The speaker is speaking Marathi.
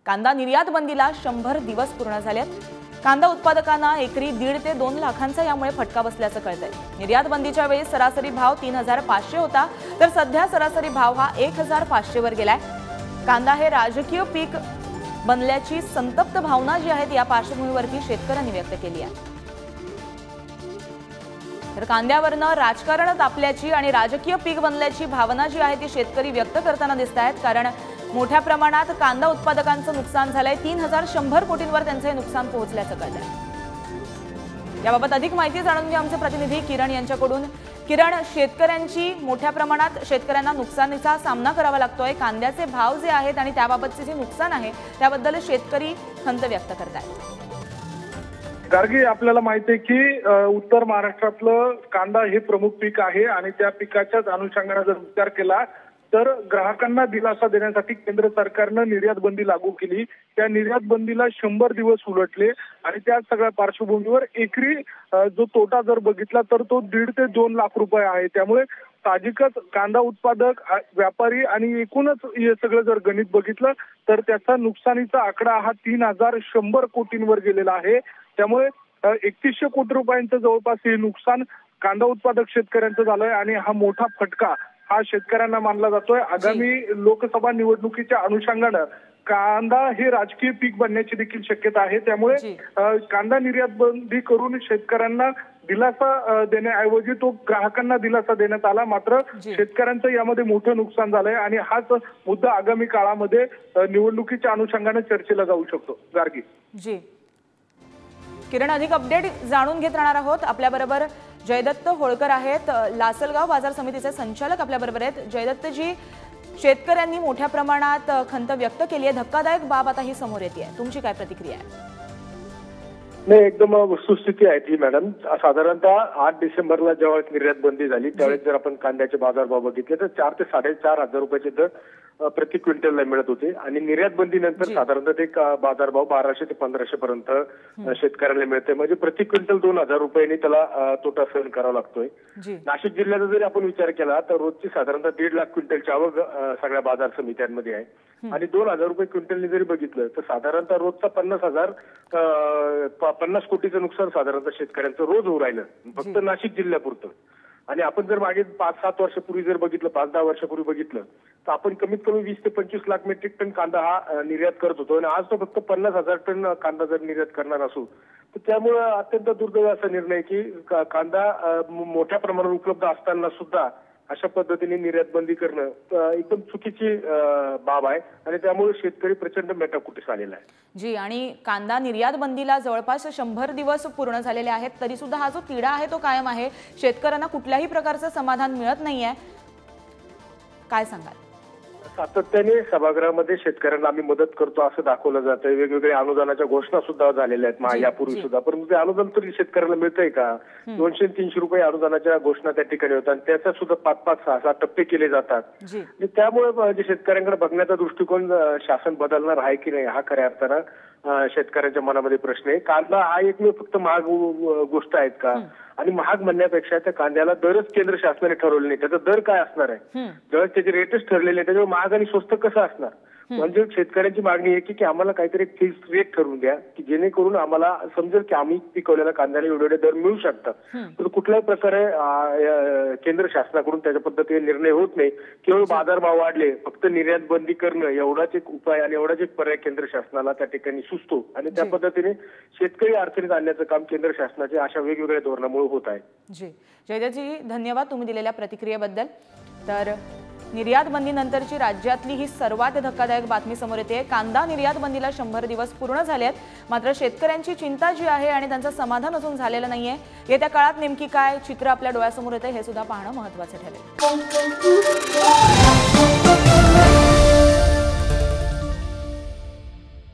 कांदा निर्यात बंदीला 100 दिवस पूर्ण झालेत। कांदा उत्पादकांना एकरी 1.5 ते 2 लाखांचा यामुळे फटका बसल्याचं कळतंय। निर्यात बंदीच्या वेळी सरासरी भाव 3500 होता, तर सध्या सरासरी भाव हा 1500 वर गेलाय। कांदा हे राजकीय पीक बनल्याची संतप्त भावना जी आहे या पार्श्वभूमीवरती शेतकऱ्यांनी व्यक्त केली आहे। तर कांद्यावरनं राजकारण तापल्याची आणि राजकीय पीक बनल्याची भावना जी आहे ती शेतकरी व्यक्त करताना दिसतायत, कारण मोठ्या प्रमाणात कांदा उत्पादकांचं नुकसान झालंय। 3100 कोटींवर त्यांचे नुकसान पोहोचल्याचं कळतंय। याबाबत अधिक माहिती जाणून घेऊ आमचे प्रतिनिधी किरण यांच्याकडून। किरण, शेतकऱ्यांची मोठ्या प्रमाणात शेतकऱ्यांना नुकसानीचा सामना करावा लागतोय। कांद्याचे भाव जे आहेत आणि त्याबाबतचे जे नुकसान आहे त्याबद्दल शेतकरी खंत व्यक्त करतायत। गार्गी, आपल्याला माहिती आहे की उत्तर महाराष्ट्रातलं कांदा हे प्रमुख पीक आहे आणि त्या पिकाच्याच अनुषंगाने जर विचार केला तर ग्राहकांना दिलासा देण्यासाठी केंद्र सरकारनं निर्यात बंदी लागू केली। त्या निर्यात बंदीला 100 दिवस उलटले आणि त्या सगळ्या पार्श्वभूमीवर एकरी जो तोटा जर बघितला तर तो 1.5 ते 2 लाख रुपये आहे। त्यामुळे साहजिकच कांदा उत्पादक, व्यापारी आणि एकूणच हे सगळं जर गणित बघितलं तर त्याचा नुकसानीचा आकडा हा 3100 कोटींवर गेलेला आहे। त्यामुळे 3100 कोटी रुपयांचं जवळपास हे नुकसान कांदा उत्पादक शेतकऱ्यांचं झालंय आणि हा मोठा फटका हा शेतकऱ्यांना मानला जातोय। आगामी लोकसभा निवडणुकीच्या अनुषंगानं कांदा हे राजकीय पीक बनण्याची देखील शक्यता आहे। त्यामुळे कांदा निर्यात बंदी करून शेतकऱ्यांना दिलासा देण्याऐवजी तो ग्राहकांना दिलासा देण्यात आला। मात्र शेतकऱ्यांचं यामध्ये मोठं नुकसान झालंय आणि हाच मुद्दा आगामी काळामध्ये निवडणुकीच्या अनुषंगाने चर्चेला जाऊ शकतो। गार्गी जी, किरण, अधिक अपडेट जाणून घेत राहणार आहोत। आपल्याबरोबर जयदत्त होळकर आहेत, लासलगाव बाजार समितीचे संचालक आपल्याबरोबर आहेत। जयदत्त जी, शेतकऱ्यांनी मोठ्या प्रमाणात खंत व्यक्त केली आहे, धक्कादायक बाब आता ही समोर येते आहे, तुमची काय प्रतिक्रिया आहे? नाही, एकदम वस्तुस्थिती आहे ती मॅडम। साधारणतः 8 डिसेंबरला जेव्हा निर्यात बंदी झाली त्यावेळेस जर आपण कांद्याचे बाजारभाव बघितले तर 4 ते 4.5 रुपयाचे दर प्रति क्विंटलला मिळत होते आणि निर्यात बंदीनंतर साधारणतः ते बाजारभाव 1200 ते 1500 पर्यंत शेतकऱ्याला मिळते। म्हणजे प्रति क्विंटल 2000 रुपयांनी त्याला तोटा सहन करावा लागतोय। नाशिक जिल्ह्याचा जरी आपण विचार केला तर रोजची साधारणतः 1.5 लाख क्विंटलची आवक सगळ्या बाजार समित्यांमध्ये आहे आणि 2000 रुपये क्विंटलनी जरी बघितलं तर साधारणतः रोजचा 50 कोटीचं नुकसान साधारणतः शेतकऱ्यांचं रोज होऊ राहिलं फक्त नाशिक जिल्ह्यापुरतं। आणि आपण जर मागे 5-7 वर्षापूर्वी जर बघितलं, 5-10 वर्षापूर्वी बघितलं तर आपण कमीत कमी 20 ते 25 लाख मेट्रिक टन कांदा हा निर्यात करत होतो आणि आज तो फक्त 50,000 टन कांदा जर निर्यात करणार असू तर त्यामुळे अत्यंत दुर्दैव असा निर्णय की कांदा मोठ्या प्रमाणात उपलब्ध असताना सुद्धा अशा पद्धतीने निर्यात बंदी करणं एकदम चुकीची बाब आहे आणि त्यामुळे शेतकरी प्रचंड मेटाकुटीस आलेला आहे। जी, आणि कांदा निर्यात बंदीला जवळपास 100 दिवस पूर्ण झालेले आहेत, तरी सुद्धा हा जो तिढा आहे तो कायम आहे। शेतकऱ्यांना कुठल्याही प्रकारचं समाधान मिळत नाहीये, काय सांगाल? सातत्याने सभागृहामध्ये शेतकऱ्यांना आम्ही मदत करतो असं दाखवलं जातंय। वेगवेगळ्या अनुदानाच्या घोषणा सुद्धा झालेल्या आहेत यापूर्वी सुद्धा, परंतु ते अनुदान तरी शेतकऱ्याला मिळतंय का? 200-300 रुपये अनुदानाच्या घोषणा त्या ठिकाणी होतात आणि त्याचा सुद्धा 5-5, 6-6 टप्पे केले जातात। त्यामुळे शेतकऱ्यांकडे बघण्याचा दृष्टिकोन शासन बदलणार आहे की नाही हा खऱ्या अर्थानं शेतकऱ्यांच्या मनामध्ये प्रश्न आहे। कांदा हा एकमेव फक्त महाग गोष्ट आहेत का? आणि महाग म्हणण्यापेक्षा त्या कांद्याला दरच केंद्र शासनाने ठरवले नाही, त्याचा दर काय असणार आहे? जेव्हा त्याचे रेटच ठरलेले आहे त्याच्यावर महाग आणि स्वस्त कसं असणार? म्हणजे शेतकऱ्यांची मागणी आहे की आम्हाला काहीतरी फिक्स रेट ठरवून द्या की जेणेकरून आम्हाला समजेल की आम्ही पिकवलेल्या कांद्याला एवढे दर मिळू शकतात। तर कुठल्याही प्रकारे केंद्र शासनाकडून त्याच्या पद्धतीने निर्णय होत नाही। केवळ बाजारभाव वाढले, फक्त निर्यात बंदी करणं एवढाच एक उपाय आणि एवढाच एक पर्याय केंद्र शासनाला त्या ठिकाणी सुचतो आणि त्या पद्धतीने शेतकरी अडचणीत आणण्याचं काम केंद्र शासनाचे अशा वेगवेगळ्या धोरणामुळे होत आहे। जी, जयदत्तजी, धन्यवाद तुम्ही दिलेल्या प्रतिक्रियेबद्दल। तर निर्यात बंदीनंतरची राज्यातली ही सर्वात धक्कादायक बातमी समोर येते। कांदा निर्यात बंदीला 100 दिवस पूर्ण झाले आहेत, मात्र शेतकऱ्यांची चिंता जी आहे आणि त्यांचं समाधान अजून झालेलं नाहीये। येत्या काळात नेमकी काय चित्र आपल्या डोळ्यासमोर येते हे सुद्धा पाहणं महत्त्वाचं ठरेल।